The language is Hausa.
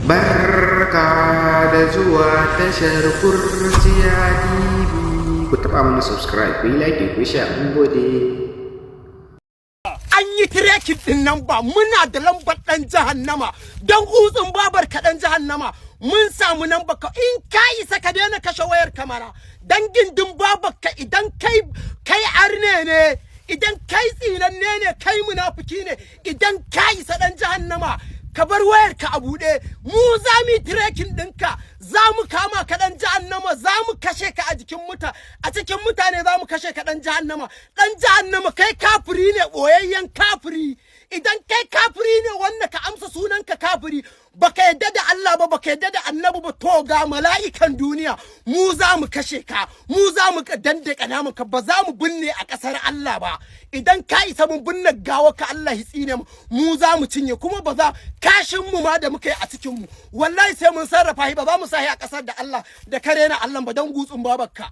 Barka da zuwa tashar Kurciya TV. Ku taɓa mana subscribe, ku yi like, ku share, mun gode. An yi tracking din nan ba muna da lambar dan jahannama dan utsun babar ka dan jahannama mun samu nan baka in kai saka daina kashe wayar kamera dan gindin babar ka idan kai arne ne idan kai tsinanne ne kai munafiki ne idan kai sa dan jahannama ka bar wayar ka a buɗe mu za mu tracking ɗinka za mu kama ka ɗan jahannama za mu kashe ka a cikin mutane za mu kashe ka ɗan jahannama kai kafiri ne ɓoyayyen kafiri idan kai kafiri ne wanda ka amsa sunanka kafiri baka yadda da Allah ba baka yadda da annabi ba to ga mala'ikan duniya mu za mu kashe ka mu za mu dandaka namun ka ba za mu binne a ƙasar Allah ba idan ka isa mun binne gawa ka Allah ya tsine mu za mu cinye kuma ba za kashin mu ma da muka yi a cikin mu wallahi sai mun sarrafa shi ba za mu sahi a ƙasar da Allah da kare na Allah ba dan gutsun babarka